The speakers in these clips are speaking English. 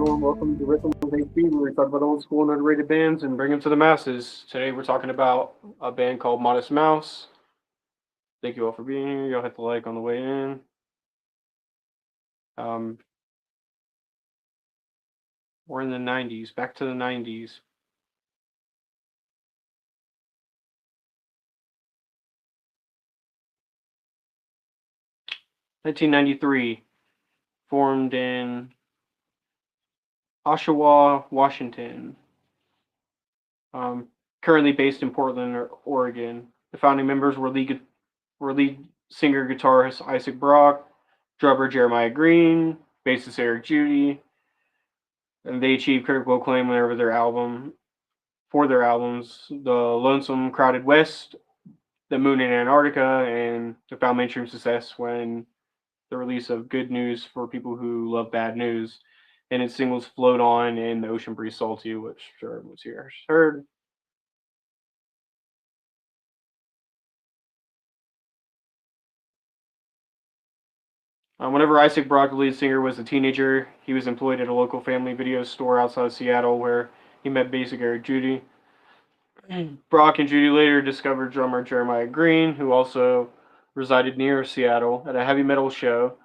everyone. Welcome to Riffin with HP, where we talk about old school and underrated bands and bring them to the masses. Today we're talking about a band called Modest Mouse. Thank you all for being here. Y'all hit the like on the way in. Um, we're in the 90s, back to the 90s. 1993, formed in Oshawa, Washington. Um, Currently based in Portland, Oregon. The founding members were lead singer guitarist Isaac Brock, drummer Jeremiah Green, bassist Eric Judy, and they achieved critical acclaim whenever their albums, The Lonesome Crowded West, The Moon in Antarctica, and they found mainstream success when the release of Good News for People Who Love Bad News, and its singles Float On and The Ocean Breeze Salty, which sure everyone's here has heard. Whenever Isaac Brock, the lead singer, was a teenager, he was employed at a local family video store outside of Seattle where he met basic Eric Judy. Brock and Judy later discovered drummer Jeremiah Green, who also resided near Seattle, at a heavy metal show,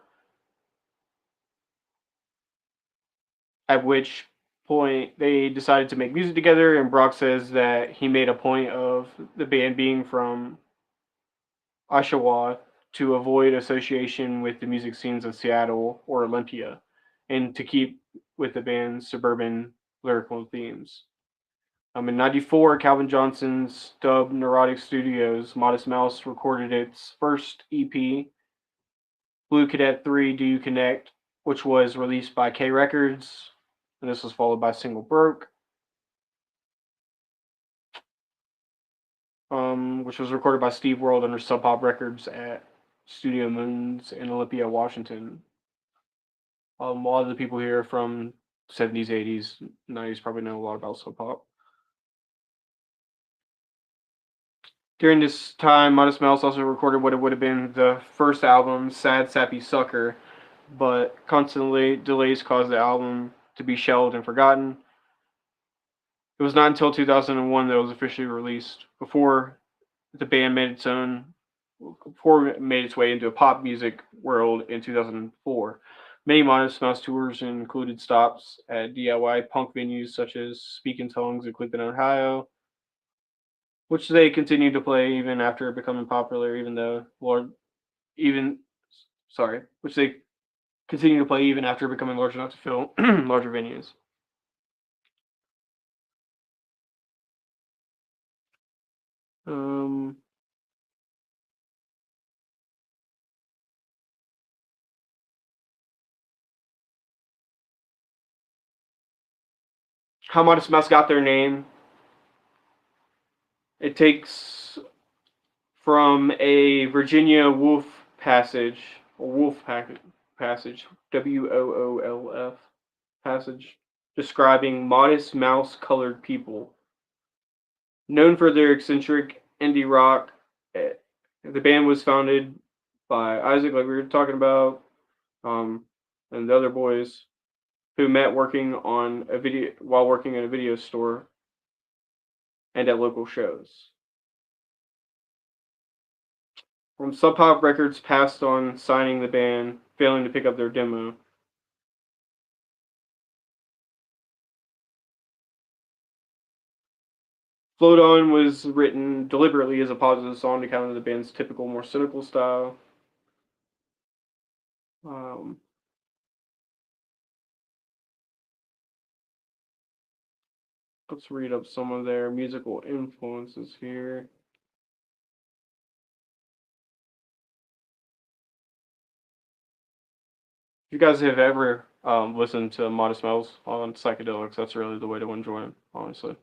at which point they decided to make music together, and Brock says that he made a point of the band being from Oshawa to avoid association with the music scenes of Seattle or Olympia, and to keep with the band's suburban lyrical themes. In '94, Calvin Johnson's dub Neurotic Studios, Modest Mouse recorded its first EP, Blue Cadet 3 Do You Connect, which was released by K Records, and this was followed by single Broke, which was recorded by Steve World under Sub Pop Records at Studio Moons in Olympia, Washington. A lot of the people here from 70s, 80s, 90s probably know a lot about Sub Pop. During this time, Modest Mouse also recorded what it would have been the first album, Sad Sappy Sucker, but constantly delays caused the album to be shelved and forgotten. It was not until 2001 that it was officially released, the band made its own before it made its way into a pop music world in 2004. Many Modest Mouse tours included stops at DIY punk venues such as Speak in Tongues in Cleveland, Ohio, which they continued to play even after becoming popular, even which they continue to play even after becoming large enough to fill larger venues. Um, how Modest Mouse got their name? It takes from a Virginia Wolf passage, WOOLF passage, describing modest mouse colored people. Known for their eccentric indie rock, the band was founded by Isaac, like we were talking about, and the other boys who met while working in a video store and at local shows. From Sub Pop Records passed on signing the band, failing to pick up their demo. Float On was written deliberately as a positive song to counter the band's typical, more cynical style. Um, let's read up some of their musical influences here. If you guys have ever listened to Modest Mouse on psychedelics, that's really the way to enjoy them, honestly.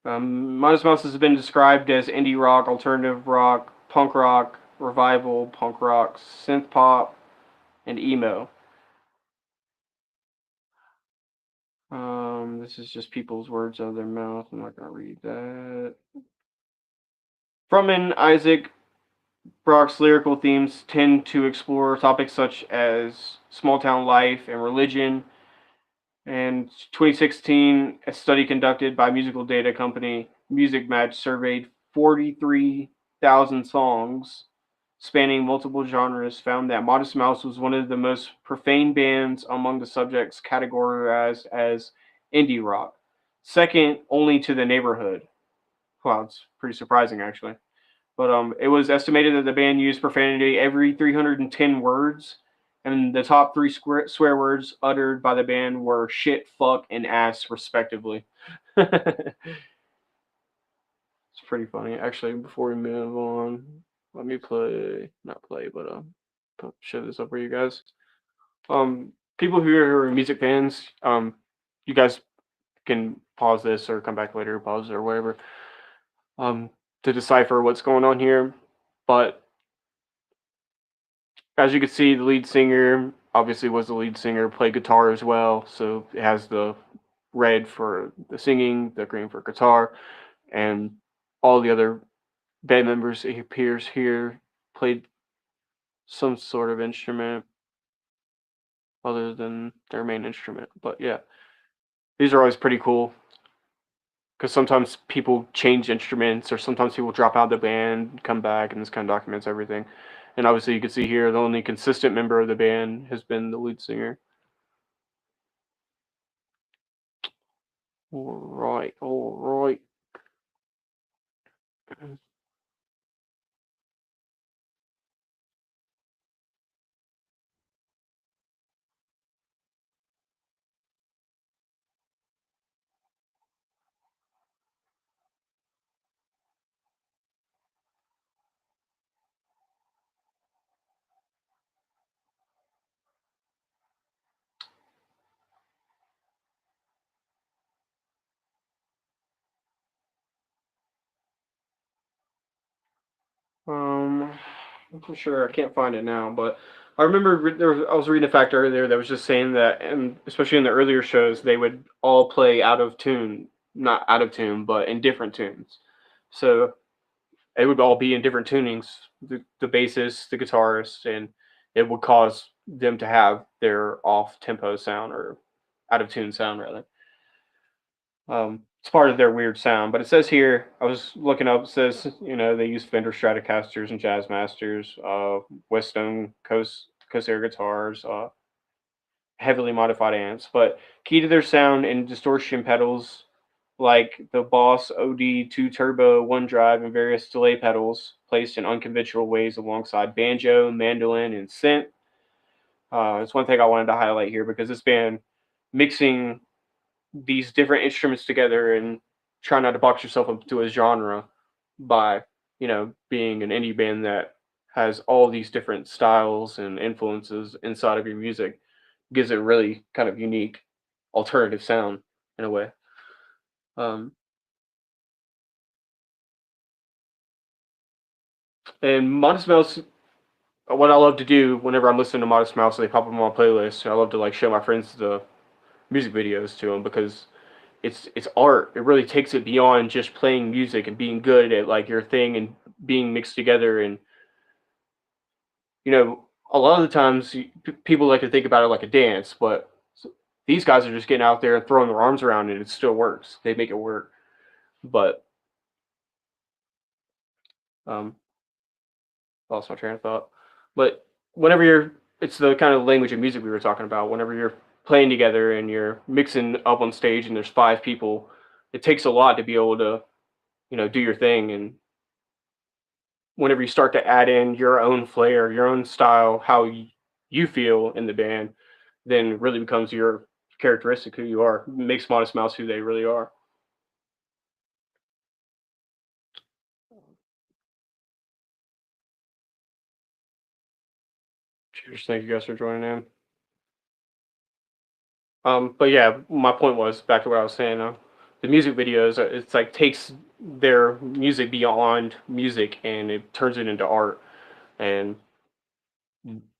Modest Mouse has been described as indie rock, alternative rock, revival, punk rock, synth pop, and emo. This is just people's words out of their mouth. I'm not going to read that. From an Isaac Brock's lyrical themes tend to explore topics such as small town life and religion. And 2016, a study conducted by musical data company Music Match surveyed 43,000 songs spanning multiple genres found that Modest Mouse was one of the most profane bands among the subjects categorized as indie rock, second only to The Neighborhood. Wow, it's pretty surprising actually. But it was estimated that the band used profanity every 310 words, and the top three swear words uttered by the band were shit, fuck, and ass, respectively. It's pretty funny. Actually, before we move on, let me not play, but show this up for you guys. People who are music fans, you guys can pause this or come back later, pause or whatever, um, to decipher what's going on here. But as you can see, the lead singer obviously was the lead singer, played guitar as well. So it has the red for the singing, the green for guitar, and all the other band members, it appears here, played some sort of instrument other than their main instrument. But yeah, these are always pretty cool because sometimes people change instruments or sometimes people drop out of the band, come back, and this kind of documents everything. And obviously, you can see here the only consistent member of the band has been the lead singer. All right, all right. Um, I'm not sure. I can't find it now, but I remember I was reading a fact earlier that was just saying that, and especially in the earlier shows, they would all play out of tune, not out of tune, but in different tunes. So it would all be in different tunings, the bassist, the guitarist, and it would cause them to have their off tempo sound or out of tune sound rather. It's part of their weird sound, but it says here, I was looking up, it says, they use Fender Stratocasters and Jazz Masters, Weston Corsair guitars, heavily modified amps, but key to their sound and distortion pedals like the Boss OD2 Turbo, One Drive, and various delay pedals placed in unconventional ways alongside banjo, mandolin, and synth. It's one thing I wanted to highlight here because this band mixing these different instruments together and try not to box yourself into a genre by being an indie band that has all these different styles and influences inside of your music gives it really kind of unique alternative sound in a way. um, and Modest Mouse, what I love to do whenever I'm listening to Modest Mouse, they pop up on my playlist. I love to like show my friends the music videos to them because it's art. It really takes it beyond just playing music and being good at like your thing and being mixed together. And a lot of the times people like to think about it like a dance, but these guys are just getting out there and throwing their arms around and it still works. They make it work. But um, lost my train of thought. But whenever it's the kind of language of music we were talking about. Whenever you're playing together and you're mixing up on stage and there's five people, it takes a lot to be able to do your thing. And whenever you start to add in your own flair, your own style, how you feel in the band, then it really becomes your characteristic, who you are. It makes Modest Mouse who they really are. Cheers. Thank you guys for joining in. But yeah, my point was back to what I was saying. The music videos, it's like takes their music beyond music and it turns it into art. And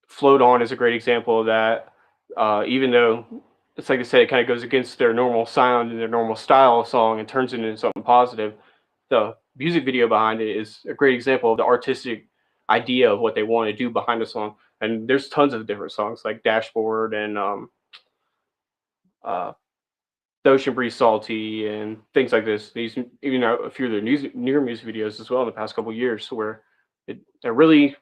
Float On is a great example of that. Even though it's like I said, it kind of goes against their normal sound and their normal style of song and turns it into something positive. The music video behind it is a great example of the artistic idea of what they want to do behind a song. And there's tons of different songs like Dashboard and uh, The Ocean Breeze Salty and things like this. These even a few of their newer music videos as well in the past couple of years, where they're really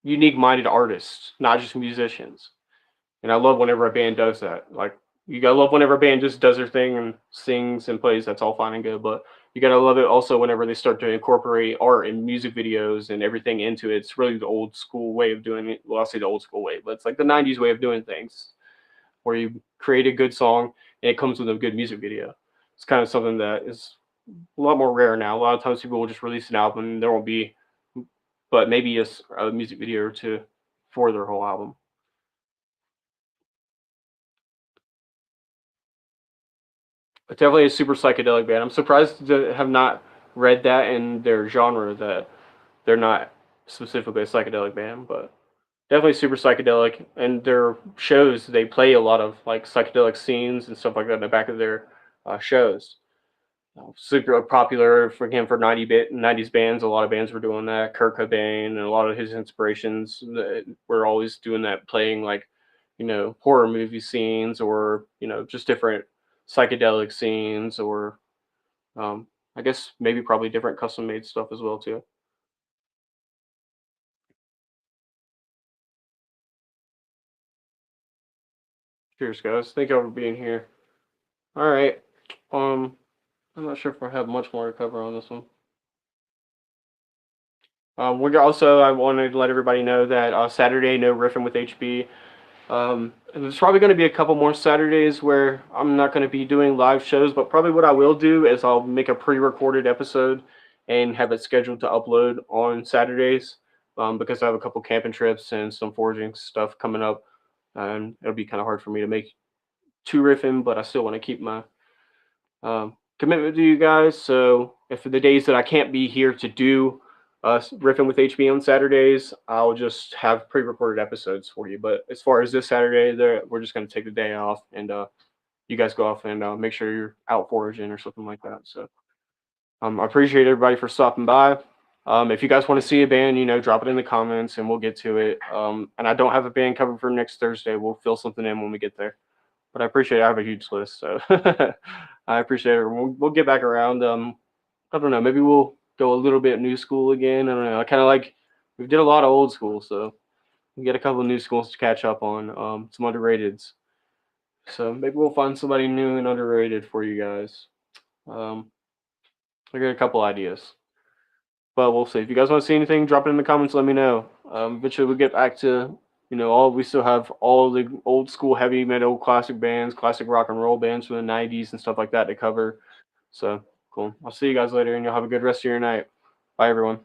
unique minded artists, not just musicians. And I love whenever a band does that. Like you gotta love whenever a band just does their thing and sings and plays. That's all fine and good. But you gotta love it also whenever they start to incorporate art and music videos and everything into it. It's really the old school way of doing it. Well, I'll say the old school way, but it's like the '90s way of doing things, where you create a good song and it comes with a good music video. It's kind of something that is a lot more rare now. A lot of times people will just release an album and there won't be, but maybe a music video or two for their whole album. But definitely a super psychedelic band. I'm surprised to have not read that in their genre that they're not specifically a psychedelic band, but definitely super psychedelic. And their shows, they play a lot of like psychedelic scenes and stuff like that in the back of their shows. Super popular for him for 90s bands. A lot of bands were doing that. Kurt Cobain and a lot of his inspirations were always doing that, playing like, horror movie scenes or, just different psychedelic scenes or I guess maybe probably different custom made stuff as well too. Cheers, guys. Thank you all for being here. All right. Um, I'm not sure if I have much more to cover on this one. We're also I wanted to let everybody know that Saturday no riffing with HB. And there's probably going to be a couple more Saturdays where I'm not going to be doing live shows, but probably what I will do is I'll make a pre-recorded episode and have it scheduled to upload on Saturdays, because I have a couple camping trips and some foraging stuff coming up, and it'll be kind of hard for me to make two riffing, but I still want to keep my commitment to you guys. So if the days that I can't be here to do riffing with HB on Saturdays, I'll just have pre-recorded episodes for you. But as far as this Saturday, we're just going to take the day off, and you guys go off and make sure you're out foraging or something like that. So I appreciate everybody for stopping by. If you guys want to see a band, drop it in the comments and we'll get to it. And I don't have a band covered for next Thursday. We'll fill something in when we get there. But I appreciate it. I have a huge list, so I appreciate it. We'll get back around. I don't know. Maybe we'll go a little bit new school again. I don't know. I kind of like we did a lot of old school, so we get a couple of new schools to catch up on. Some underrateds. So maybe we'll find somebody new and underrated for you guys. Um, I got a couple ideas, but we'll see. If you guys want to see anything, drop it in the comments. Let me know. Eventually we'll get back to all we still have all the old school heavy metal classic bands, classic rock and roll bands from the '90s and stuff like that to cover. So cool. I'll see you guys later, and you'll have a good rest of your night. Bye, everyone.